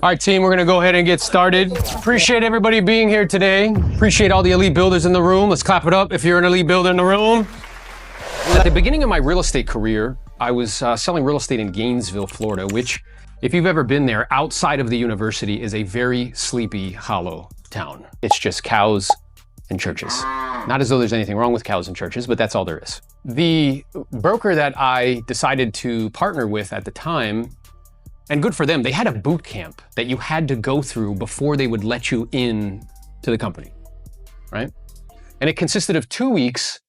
All right, team, we're gonna go ahead and get started. Appreciate everybody being here today. Appreciate all the elite builders in the room. Let's clap it up if you're an elite builder in the room. At the beginning of my real estate career, I was selling real estate in Gainesville, Florida, which, if you've ever been there, outside of the university is a very sleepy, hollow town. It's just cows and churches. Not as though there's anything wrong with cows and churches, but that's all there is. The broker that I decided to partner with at the time, and good for them, they had a boot camp that you had to go through before they would let you in to the company, right? And it consisted of 2 weeks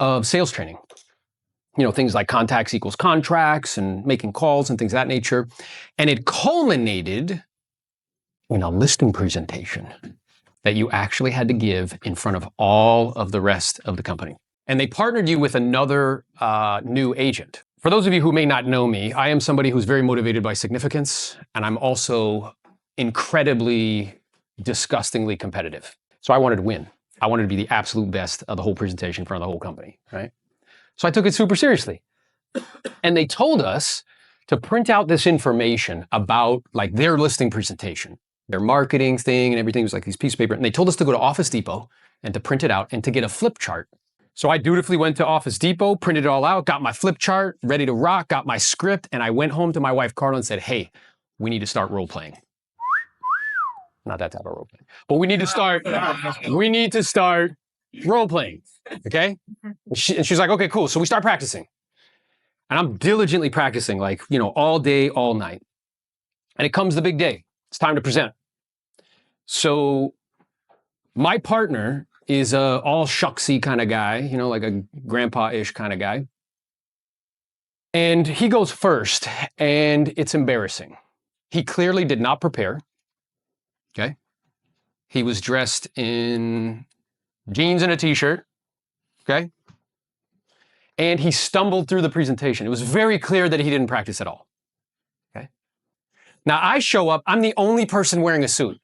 of sales training. You know, things like contacts equals contracts and making calls and things of that nature. And it culminated in a listing presentation that you actually had to give in front of all of the rest of the company. And they partnered you with another new agent. For those of you who may not know me, I am somebody who's very motivated by significance, and I'm also incredibly, disgustingly competitive. So I wanted to win. I wanted to be the absolute best of the whole presentation in front of the whole company, right? So I took it super seriously. And they told us to print out this information about like their listing presentation, their marketing thing and everything was like these pieces of paper. And they told us to go to Office Depot and to print it out and to get a flip chart. So I dutifully went to Office Depot, printed it all out, got my flip chart, ready to rock, got my script, and I went home to my wife, Carla, and said, hey, we need to start role playing. Not that type of role playing, but we need to start role playing, okay? And she's like, okay, cool. So we start practicing. And I'm diligently practicing, like, you know, all day, all night. And it comes the big day. It's time to present. So my partner is a all shucksy kind of guy, you know, like a grandpa-ish kind of guy. And he goes first, and it's embarrassing. He clearly did not prepare, okay? He was dressed in jeans and a t-shirt, okay? And he stumbled through the presentation. It was very clear that he didn't practice at all, okay? Now I show up, I'm the only person wearing a suit.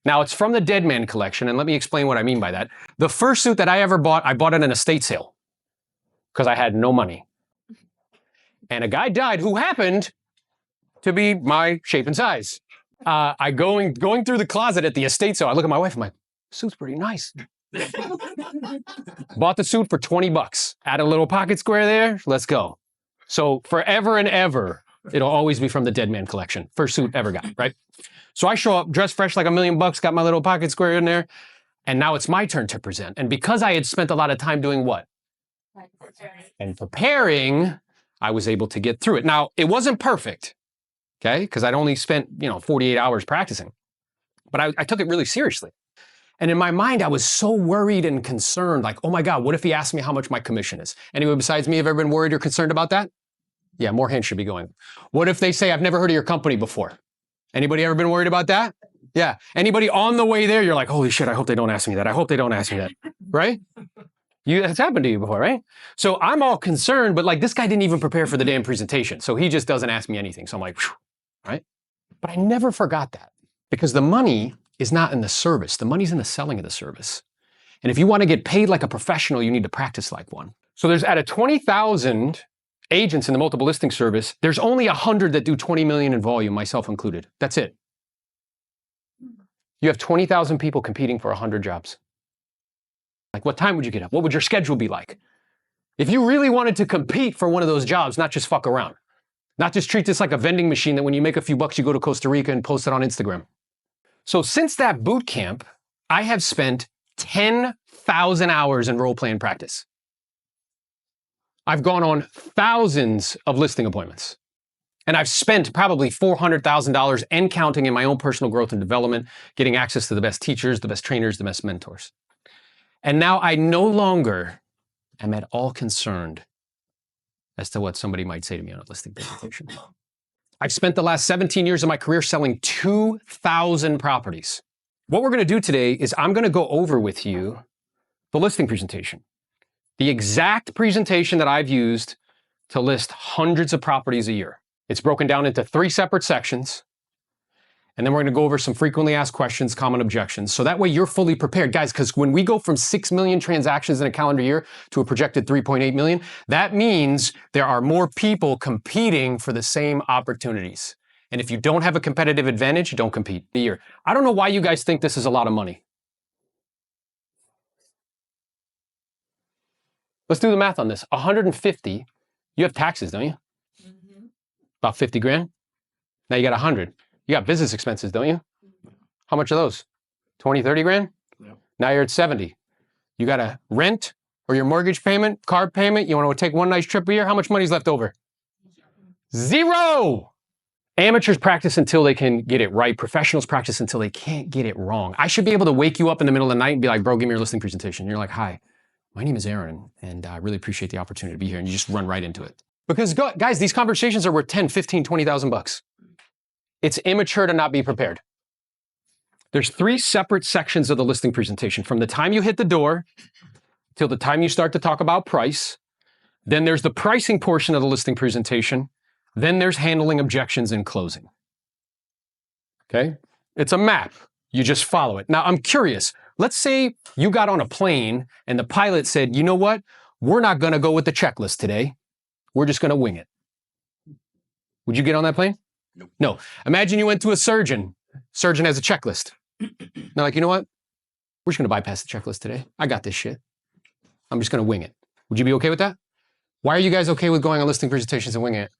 Now, it's from the Dead Man collection, and let me explain what I mean by that. The first suit that I ever bought, I bought it in an estate sale because I had no money. And a guy died who happened to be my shape and size. Going through the closet at the estate sale, I look at my wife, I'm like, suit's pretty nice. Bought the suit for 20 bucks. Add a little pocket square there, let's go. So forever and ever, it'll always be from the Dead Man collection. First suit ever got, right? So I show up dressed fresh like $1 million, got my little pocket square in there, and now it's my turn to present. And because I had spent a lot of time doing what? And preparing, I was able to get through it. Now, it wasn't perfect, okay? Because I'd only spent, 48 hours practicing. But I took it really seriously. And in my mind, I was so worried and concerned, like, oh my God, what if he asks me how much my commission is? Anyone besides me have ever been worried or concerned about that? Yeah, more hands should be going. What if they say, I've never heard of your company before? Anybody ever been worried about that? Yeah. Anybody on the way there, you're like, holy shit, I hope they don't ask me that. I hope they don't ask me that, right? That's happened to you before, right? So I'm all concerned, but like this guy didn't even prepare for the damn presentation. So he just doesn't ask me anything. So I'm like, whew, right? But I never forgot that because the money is not in the service. The money's in the selling of the service. And if you want to get paid like a professional, you need to practice like one. So there's out of 20,000 agents in the multiple listing service, there's only 100 that do 20 million in volume, myself included. That's it. You have 20,000 people competing for 100 jobs. Like, what time would you get up? What would your schedule be like? If you really wanted to compete for one of those jobs, not just fuck around, not just treat this like a vending machine that when you make a few bucks, you go to Costa Rica and post it on Instagram. So since that boot camp, I have spent 10,000 hours in role-playing practice. I've gone on thousands of listing appointments, and I've spent probably $400,000 and counting in my own personal growth and development, getting access to the best teachers, the best trainers, the best mentors. And now I no longer am at all concerned as to what somebody might say to me on a listing presentation. I've spent the last 17 years of my career selling 2,000 properties. What we're going to do today is I'm going to go over with you the listing presentation. The exact presentation that I've used to list hundreds of properties a year. It's broken down into 3 separate sections. And then we're going to go over some frequently asked questions, common objections. So that way you're fully prepared. Guys, because when we go from 6 million transactions in a calendar year to a projected 3.8 million, that means there are more people competing for the same opportunities. And if you don't have a competitive advantage, don't compete. I don't know why you guys think this is a lot of money. Let's do the math on this. 150, you have taxes, don't you? Mm-hmm. About 50 grand. Now you got 100. You got business expenses, don't you? How much are those? 20, 30 grand? Yep. Now you're at 70. You got a rent or your mortgage payment, car payment. You want to take one nice trip a year. How much money's left over? Zero. Amateurs practice until they can get it right. Professionals practice until they can't get it wrong. I should be able to wake you up in the middle of the night and be like, bro, give me your listing presentation. And you're like, hi, my name is Aaron, and I really appreciate the opportunity to be here. And you just run right into it. Because guys, these conversations are worth 10, 15, 20,000 bucks. It's immature to not be prepared. There's 3 separate sections of the listing presentation. From the time you hit the door till the time you start to talk about price. Then there's the pricing portion of the listing presentation. Then there's handling objections and closing. Okay? It's a map. You just follow it. Now, I'm curious. Let's say you got on a plane and the pilot said, you know what? We're not going to go with the checklist today. We're just going to wing it. Would you get on that plane? Nope. No. Imagine you went to a surgeon. Surgeon has a checklist. They're like, you know what? We're just going to bypass the checklist today. I got this shit. I'm just going to wing it. Would you be okay with that? Why are you guys okay with going on listing presentations and winging it?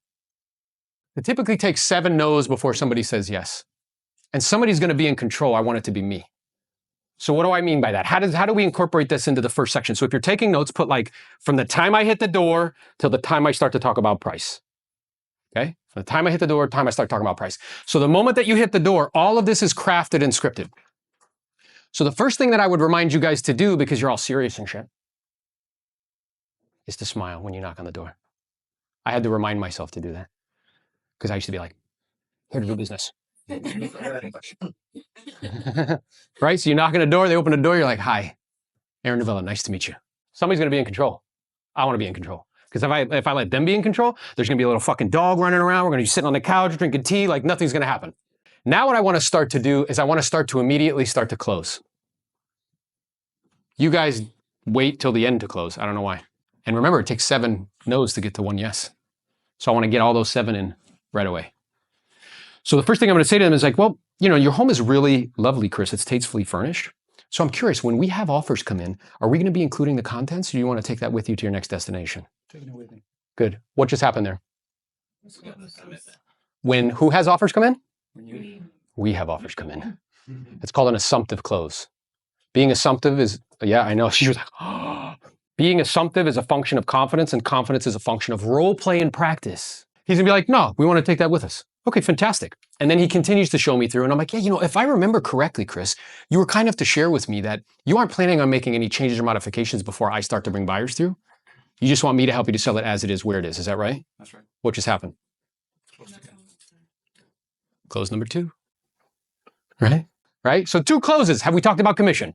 It typically takes 7 no's before somebody says yes. And somebody's going to be in control. I want it to be me. So what do I mean by that? How do we incorporate this into the first section? So if you're taking notes, put like from the time I hit the door till the time I start to talk about price. Okay? From the time I hit the door, time I start talking about price. So the moment that you hit the door, all of this is crafted and scripted. So the first thing that I would remind you guys to do, because you're all serious and shit, is to smile when you knock on the door. I had to remind myself to do that because I used to be like, here to do business. Right? So you knock on the door, they open the door, you're like, hi, Aaron Novello, nice to meet you. Somebody's going to be in control. I want to be in control. Because if I let them be in control, there's going to be a little fucking dog running around. We're going to be sitting on the couch, drinking tea, like nothing's going to happen. Now what I want to start to do is I want to start to immediately start to close. You guys wait till the end to close. I don't know why. And remember, it takes 7 no's to get to 1 yes. So I want to get all those 7 in right away. So the first thing I'm going to say to them is like, well, you know, your home is really lovely, Chris. It's tastefully furnished. So I'm curious, when we have offers come in, are we going to be including the contents, or do you want to take that with you to your next destination? Taking it with me. Good. What just happened there? When who has offers come in? We have offers come in. It's called an assumptive close. Being assumptive is, yeah, I know. She was like, oh. Being assumptive is a function of confidence, and confidence is a function of role play and practice. He's going to be like, no, we want to take that with us. Okay, fantastic. And then he continues to show me through, and I'm like, yeah, you know, if I remember correctly, Chris, you were kind enough to share with me that you aren't planning on making any changes or modifications before I start to bring buyers through. You just want me to help you to sell it as it is, where it is. Is that right? That's right. What just happened? Close number 2. Right? Right? So 2 closes. Have we talked about commission?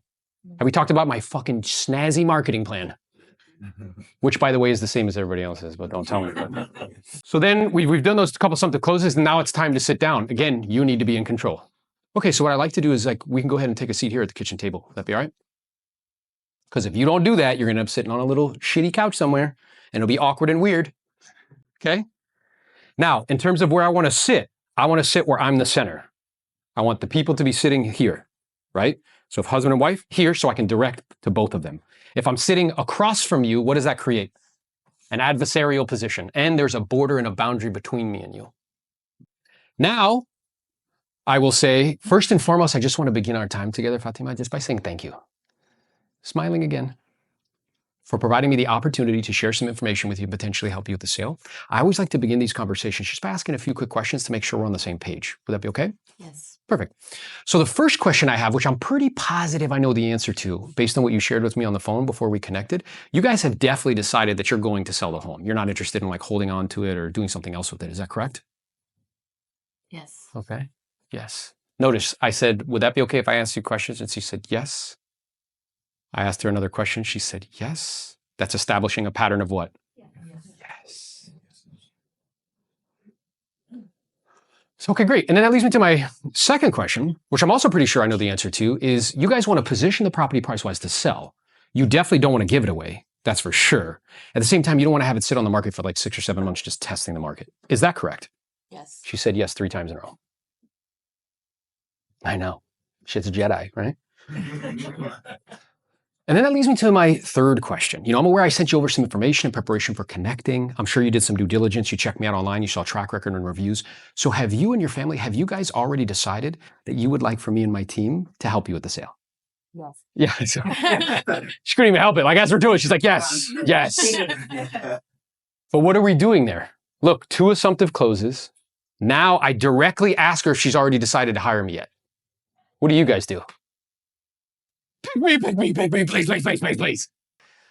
Have we talked about my fucking snazzy marketing plan? Which, by the way, is the same as everybody else's, but don't tell me. So then we've done those couple assumptive closes, and now it's time to sit down. Again, you need to be in control. Okay, so what I like to do is like, we can go ahead and take a seat here at the kitchen table. Would that be all right? Because if you don't do that, you're going to end up sitting on a little shitty couch somewhere, and it'll be awkward and weird. Okay? Now, in terms of where I want to sit where I'm the center. I want the people to be sitting here, right? So if husband and wife, here, so I can direct to both of them. If I'm sitting across from you, what does that create? An adversarial position. And there's a border and a boundary between me and you. Now, I will say, first and foremost, I just want to begin our time together, Fatima, just by saying thank you. Smiling again. For providing me the opportunity to share some information with you and potentially help you with the sale. I always like to begin these conversations just by asking a few quick questions to make sure we're on the same page. Would that be okay? Yes. Perfect. So the first question I have, which I'm pretty positive I know the answer to, based on what you shared with me on the phone before we connected, you guys have definitely decided that you're going to sell the home. You're not interested in like holding on to it or doing something else with it. Is that correct? Yes. Okay. Yes. Notice I said, would that be okay if I asked you questions? And she said, yes. I asked her another question. She said, yes. That's establishing a pattern of what? Yes. So, okay, great. And then that leads me to my second question, which I'm also pretty sure I know the answer to, is you guys want to position the property price-wise to sell. You definitely don't want to give it away. That's for sure. At the same time, you don't want to have it sit on the market for like 6 or 7 months just testing the market. Is that correct? Yes. She said yes 3 times in a row. I know. Shit's a Jedi, right? And then that leads me to my third question. I'm aware I sent you over some information in preparation for connecting. I'm sure you did some due diligence. You checked me out online. You saw track record and reviews. So have you and your family, have you guys already decided that you would like for me and my team to help you with the sale? Yes. Yeah. So, she couldn't even help it. Like, as we're doing, she's like, yes, yes. But what are we doing there? Look, 2 assumptive closes. Now I directly ask her if she's already decided to hire me yet. What do you guys do? Pick me, please.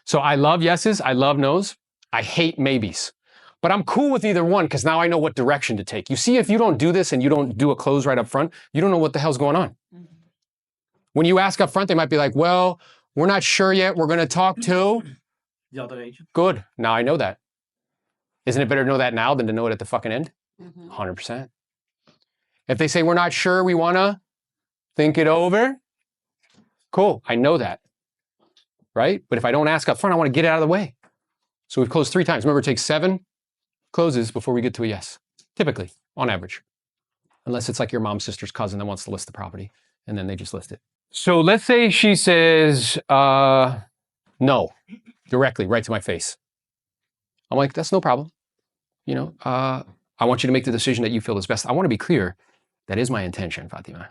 So I love yeses, I love nos, I hate maybes. But I'm cool with either one because now I know what direction to take. You see, if you don't do this and you don't do a close right up front, you don't know what the hell's going on. When you ask up front, they might be like, well, we're not sure yet. We're going to talk to the other agent. Good. Now I know that. Isn't it better to know that now than to know it at the fucking end? 100%. Mm-hmm. If they say, we're not sure, we want to think it over. Cool. I know that. Right? But if I don't ask up front, I want to get it out of the way. So we've closed 3 times. Remember, it takes 7 closes before we get to a yes. Typically, on average. Unless it's like your mom's sister's cousin that wants to list the property, and then they just list it. So let's say she says, no, directly, right to my face. I'm like, that's no problem. I want you to make the decision that you feel is best. I want to be clear. That is my intention, Fatima.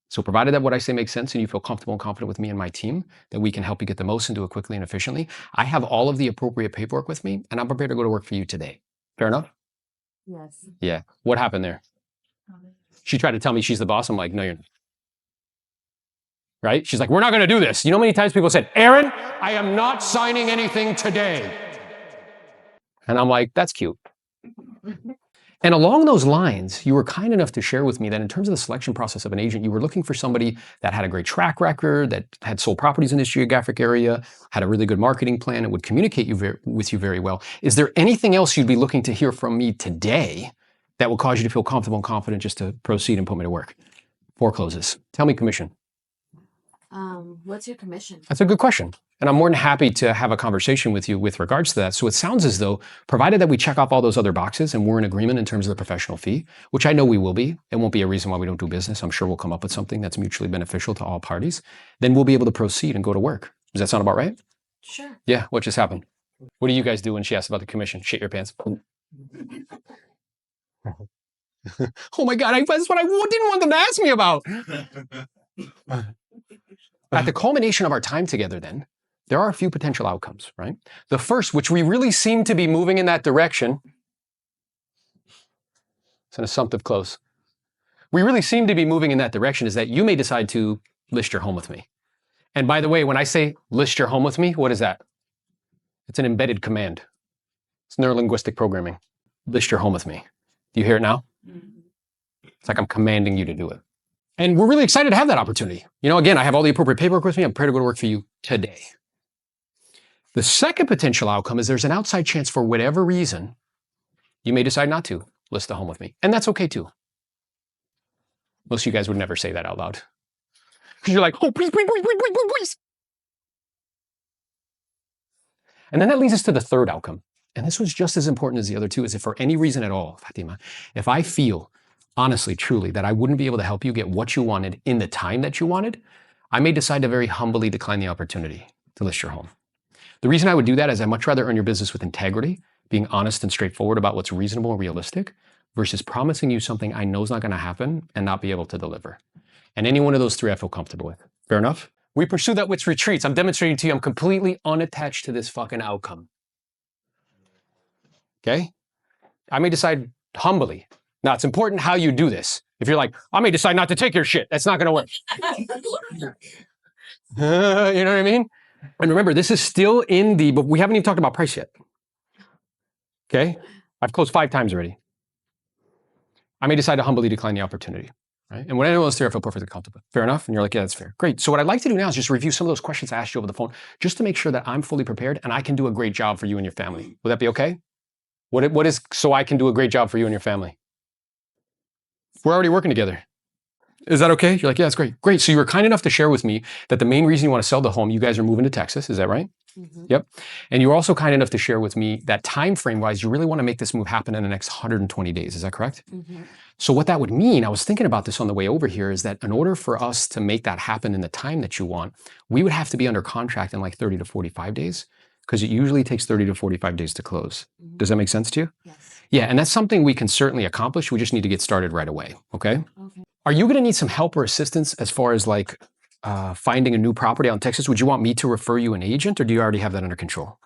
So provided that what I say makes sense and you feel comfortable and confident with me and my team, that we can help you get the most and do it quickly and efficiently, I have all of the appropriate paperwork with me, and I'm prepared to go to work for you today. Fair enough? Yes. Yeah. What happened there? She tried to tell me she's the boss. I'm like, no, you're not. Right? She's like, we're not going to do this. You know how many times people said, Aaron, I am not signing anything today. And I'm like, that's cute. And along those lines, you were kind enough to share with me that in terms of the selection process of an agent, you were looking for somebody that had a great track record, that had sold properties in this geographic area, had a really good marketing plan, and would communicate with you very well. Is there anything else you'd be looking to hear from me today that will cause you to feel comfortable and confident just to proceed and put me to work? 4 closes. Tell me commission. What's your commission? That's a good question. And I'm more than happy to have a conversation with you with regards to that. So it sounds as though, provided that we check off all those other boxes and we're in agreement in terms of the professional fee, which I know we will be, it won't be a reason why we don't do business. I'm sure we'll come up with something that's mutually beneficial to all parties. Then we'll be able to proceed and go to work. Does that sound about right? Sure. Yeah. What just happened? What do you guys do when she asks about the commission? Shit your pants. Oh my God, that's what I didn't want them to ask me about. At the culmination of our time together then, there are a few potential outcomes, right? The first, which we really seem to be moving in that direction, it's an assumptive close. We really seem to be moving in that direction is that you may decide to list your home with me. And by the way, when I say list your home with me, what is that? It's an embedded command. It's neurolinguistic programming. List your home with me. Do you hear it now? It's like I'm commanding you to do it. And we're really excited to have that opportunity. Again, I have all the appropriate paperwork with me. I'm prepared to go to work for you today. The second potential outcome is there's an outside chance for whatever reason, you may decide not to list the home with me. And that's okay too. Most of you guys would never say that out loud. Because you're like, oh, please. And then that leads us to the third outcome. And this was just as important as the other two, is if for any reason at all, Fatima, if I feel honestly, truly, that I wouldn't be able to help you get what you wanted in the time that you wanted, I may decide to very humbly decline the opportunity to list your home. The reason I would do that is I'd much rather earn your business with integrity, being honest and straightforward about what's reasonable and realistic, versus promising you something I know is not going to happen and not be able to deliver. And any one of those 3 I feel comfortable with. Fair enough? We pursue that with retreats. I'm demonstrating to you I'm completely unattached to this fucking outcome. Okay? I may decide humbly. Now, it's important how you do this. If you're like, I may decide not to take your shit, that's not going to work. You know what I mean? And remember, this is still but we haven't even talked about price yet. Okay? I've closed 5 times already. I may decide to humbly decline the opportunity. Right? And when anyone's there, I feel perfectly comfortable. Fair enough? And you're like, yeah, that's fair. Great. So what I'd like to do now is just review some of those questions I asked you over the phone, just to make sure that I'm fully prepared and I can do a great job for you and your family. Would that be okay? What is so I can do a great job for you and your family? We're already working together. Is that okay? You're like, yeah, that's great. Great. So you were kind enough to share with me that the main reason you want to sell the home, you guys are moving to Texas. Is that right? Mm-hmm. Yep. And you were also kind enough to share with me that time frame wise, you really want to make this move happen in the next 120 days. Is that correct? Mm-hmm. So what that would mean, I was thinking about this on the way over here, is that in order for us to make that happen in the time that you want, we would have to be under contract in like 30 to 45 days, because it usually takes 30 to 45 days to close. Mm-hmm. Does that make sense to you? Yes. Yeah, and that's something we can certainly accomplish. We just need to get started right away, okay? Okay. Are you gonna need some help or assistance as far as like finding a new property out in Texas? Would you want me to refer you an agent, or do you already have that under control?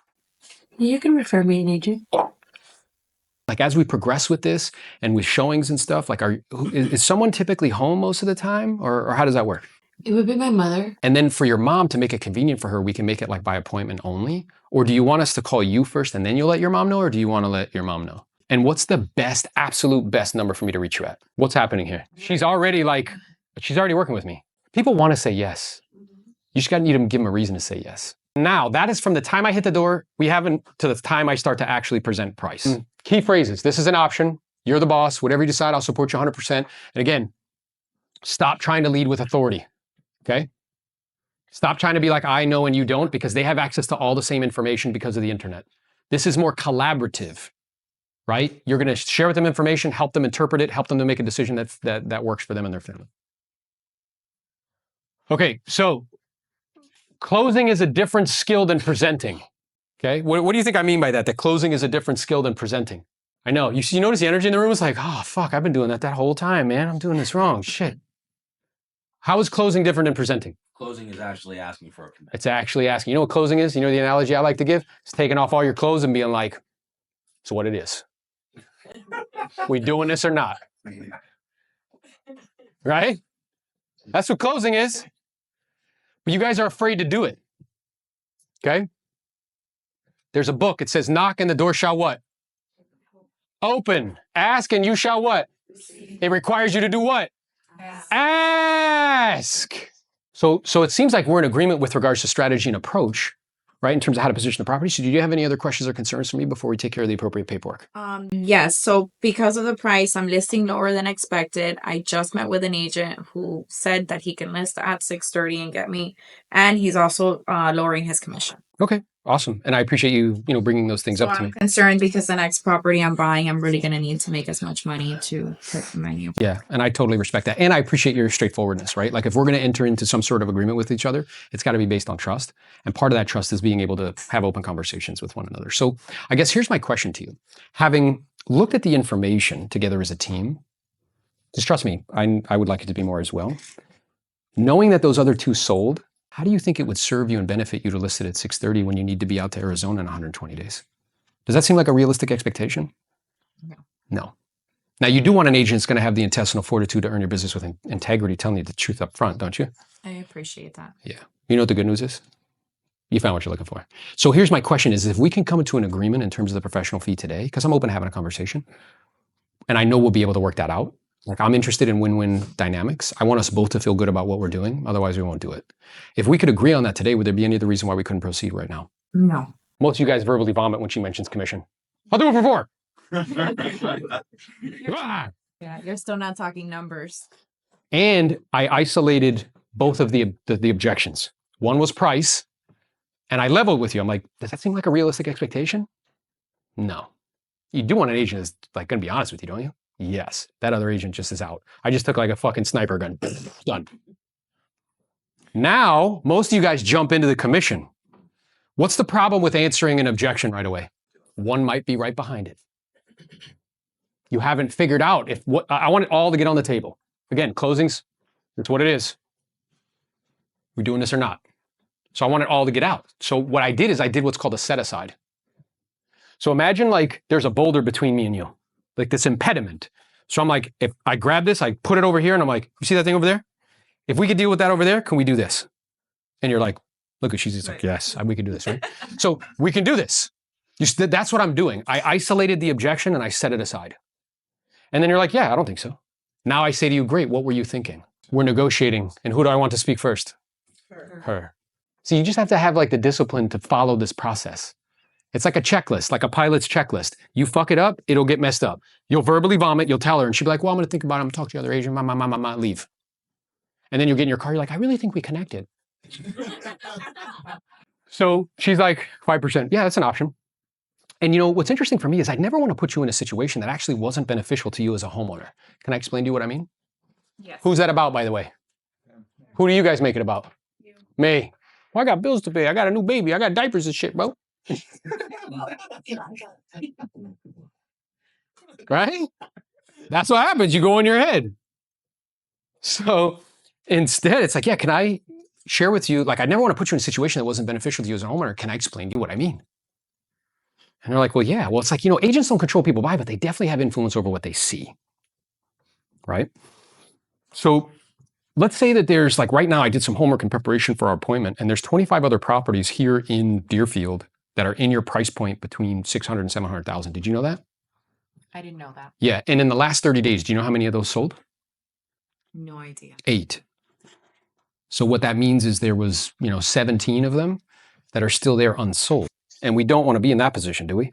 You can refer me an agent. Like as we progress with this and with showings and stuff, like is someone typically home most of the time, or how does that work? It would be my mother. And then for your mom, to make it convenient for her, we can make it like by appointment only. Or do you want us to call you first and then you'll let your mom know, or do you want to let your mom know? And what's the best, absolute best number for me to reach you at? What's happening here? She's already working with me. People want to say yes. You just need to give them a reason to say yes. Now, that is from the time I hit the door, we haven't to the time I start to actually present price. Key phrases. This is an option. You're the boss. Whatever you decide, I'll support you 100%. And again, stop trying to lead with authority. Okay? Stop trying to be like, I know and you don't, because they have access to all the same information because of the internet. This is more collaborative, right? You're going to share with them information, help them interpret it, help them to make a decision that works for them and their family. Okay, so closing is a different skill than presenting. Okay, what do you think I mean by that? That closing is a different skill than presenting. I know. You notice the energy in the room? It's like, oh, fuck, I've been doing that whole time, man. I'm doing this wrong. Shit. How is closing different than presenting? Closing is actually asking for a commitment. It's actually asking. You know what closing is? You know the analogy I like to give? It's taking off all your clothes and being like, so what it is. We doing this or not? Right? That's what closing is. But you guys are afraid to do it. Okay? There's a book. It says, knock and the door shall what? Open. Ask and you shall what? It requires you to do what? Ask. So it seems like we're in agreement with regards to strategy and approach, right? In terms of how to position the property. So do you have any other questions or concerns for me before we take care of the appropriate paperwork? Yes. So because of the price, I'm listing lower than expected. I just met with an agent who said that he can list at 630 and get me, and he's also lowering his commission. Okay, awesome. And I appreciate you, bringing those things So up to I'm me. concerned because the next property I'm buying, I'm really going to need to make as much money to hit the menu. Yeah, and I totally respect that. And I appreciate your straightforwardness, right? Like if we're going to enter into some sort of agreement with each other, it's got to be based on trust. And part of that trust is being able to have open conversations with one another. So I guess here's my question to you. Having looked at the information together as a team, just trust me, I would like it to be more as well. Knowing that those other two sold, how do you think it would serve you and benefit you to list it at 630 when you need to be out to Arizona in 120 days? Does that seem like a realistic expectation? No. No. Now, you do want an agent that's going to have the intestinal fortitude to earn your business with integrity, telling you the truth up front, don't you? I appreciate that. Yeah. You know what the good news is? You found what you're looking for. So here's my question is, if we can come to an agreement in terms of the professional fee today, because I'm open to having a conversation, and I know we'll be able to work that out. Like I'm interested in win-win dynamics. I want us both to feel good about what we're doing. Otherwise, we won't do it. If we could agree on that today, would there be any other reason why we couldn't proceed right now? No. Most of you guys verbally vomit when she mentions commission. I'll do it for 4. Ah! Yeah, you're still not talking numbers. And I isolated both of the objections. One was price, and I leveled with you. I'm like, does that seem like a realistic expectation? No. You do want an agent that's like going to be honest with you, don't you? Yes. That other agent just is out. I just took like a fucking sniper gun. Done. Now, most of you guys jump into the commission. What's the problem with answering an objection right away? One might be right behind it. You haven't figured out if what I want it all to get on the table. Again, closings, it's what it is. We doing this or not? So I want it all to get out. So what I did is I did what's called a set aside. So imagine like there's a boulder between me and you, like this impediment. So I'm like, if I grab this, I put it over here and I'm like, you see that thing over there? If we could deal with that over there, can we do this? And you're like, look, she's just like, yes, we can do this, right? So we can do this. That's what I'm doing. I isolated the objection and I set it aside. And then you're like, yeah, I don't think so. Now I say to you, great, what were you thinking? We're negotiating. And who do I want to speak first? Her. So you just have to have like the discipline to follow this process. It's like a checklist, like a pilot's checklist. You fuck it up, it'll get messed up. You'll verbally vomit, you'll tell her, and she'll be like, well, I'm going to think about it. I'm going to talk to the other agent, leave. And then you get in your car, you're like, I really think we connected. So she's like, 5%. Yeah, that's an option. And you know, what's interesting for me is I'd never want to put you in a situation that actually wasn't beneficial to you as a homeowner. Can I explain to you what I mean? Yes. Who's that about, by the way? Who do you guys make it about? You. Me. Well, I got bills to pay. I got a new baby. I got diapers and shit, bro. Right? That's what happens. You go in your head. So instead, it's like, yeah, can I share with you? Like, I never want to put you in a situation that wasn't beneficial to you as a homeowner. Can I explain to you what I mean? And they're like, well, yeah. Well, it's like, you know, agents don't control people buy, but they definitely have influence over what they see. Right? So let's say that there's like right now, I did some homework in preparation for our appointment, and there's 25 other properties here in Deerfield that are in your price point between 600 and 700,000. Did you know that? I didn't know that. Yeah. And in the last 30 days, do you know how many of those sold? No idea. 8. So what that means is there was, 17 of them that are still there unsold. And we don't want to be in that position, do we?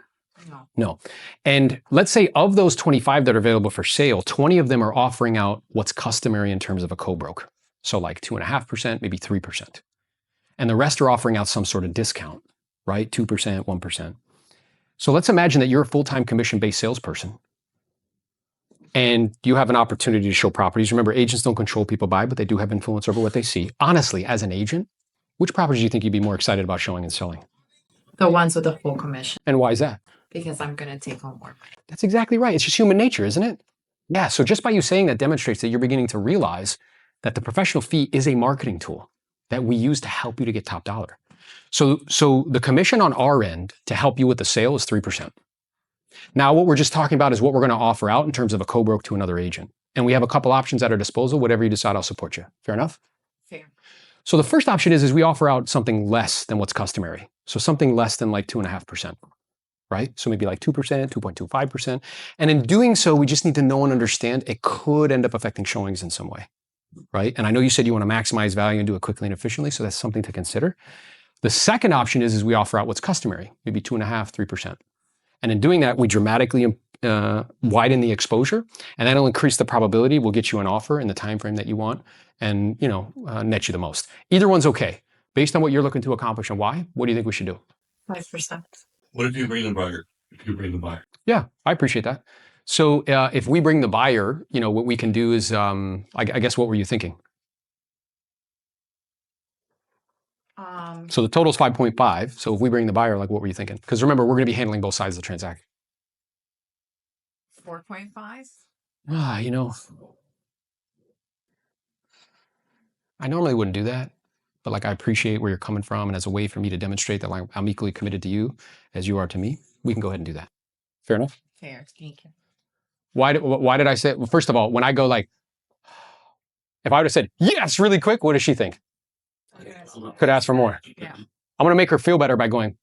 No. No. And let's say of those 25 that are available for sale, 20 of them are offering out what's customary in terms of a co-broke. So like 2.5%, maybe 3%. And the rest are offering out some sort of discount, right? 2%, 1%. So let's imagine that you're a full-time commission-based salesperson and you have an opportunity to show properties. Remember, agents don't control people buy, but they do have influence over what they see. Honestly, as an agent, which properties do you think you'd be more excited about showing and selling? The ones with the full commission. And why is that? Because I'm going to take home more money. That's exactly right. It's just human nature, isn't it? Yeah. So just by you saying that demonstrates that you're beginning to realize that the professional fee is a marketing tool that we use to help you to get top dollar. So the commission on our end to help you with the sale is 3%. Now, what we're just talking about is what we're going to offer out in terms of a co-broke to another agent. And we have a couple options at our disposal. Whatever you decide, I'll support you. Fair enough? Fair. So the first option is we offer out something less than what's customary. So something less than like 2.5%, right? So maybe like 2%, 2.25%. And in doing so, we just need to know and understand it could end up affecting showings in some way, right? And I know you said you want to maximize value and do it quickly and efficiently. So that's something to consider. The second option is we offer out what's customary, maybe 2.5%, 3%. And in doing that, we dramatically widen the exposure, and that'll increase the probability we'll get you an offer in the time frame that you want and, net you the most. Either one's okay. Based on what you're looking to accomplish and why, what do you think we should do? 5%. What if you bring the buyer? If you bring the buyer? Yeah, I appreciate that. So if we bring the buyer, what we can do is, I guess, what were you thinking? So the total's 5.5. So if we bring the buyer, like, what were you thinking? Because remember, we're going to be handling both sides of the transaction. 4.5? I normally wouldn't do that, but I appreciate where you're coming from. And as a way for me to demonstrate that I'm equally committed to you as you are to me, we can go ahead and do that. Fair enough? Fair. Thank you. Why did I say, well, first of all, when I go if I would have said, yes, really quick, what does she think? Could ask for more. Yeah. I'm going to make her feel better by going,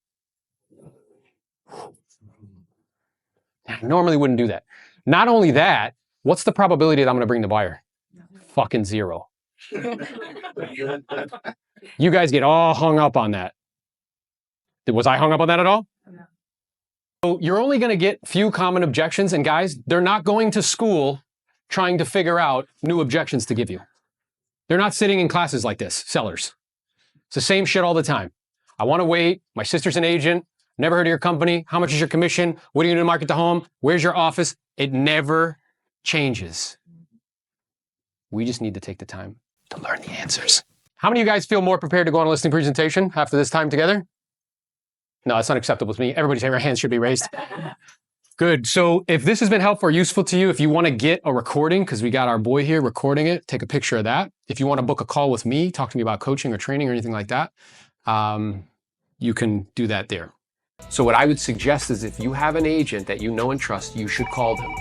I normally wouldn't do that. Not only that, what's the probability that I'm going to bring the buyer? Fucking 0. You guys get all hung up on that. Was I hung up on that at all? No. So you're only going to get few common objections. And guys, they're not going to school trying to figure out new objections to give you. They're not sitting in classes like this, sellers. It's the same shit all the time. I want to wait. My sister's an agent. Never heard of your company. How much is your commission? What are you going to market the home? Where's your office? It never changes. We just need to take the time to learn the answers. How many of you guys feel more prepared to go on a listing presentation after this time together? No, that's not acceptable to me. Everybody's hands should be raised. Good. So if this has been helpful or useful to you, if you want to get a recording, because we got our boy here recording it, take a picture of that. If you want to book a call with me, talk to me about coaching or training or anything like that, you can do that there. So what I would suggest is if you have an agent that you know and trust, you should call them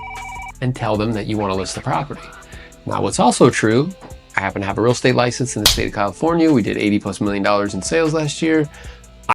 and tell them that you want to list the property. Now, what's also true, I happen to have a real estate license in the state of California. We did $80+ million in sales last year.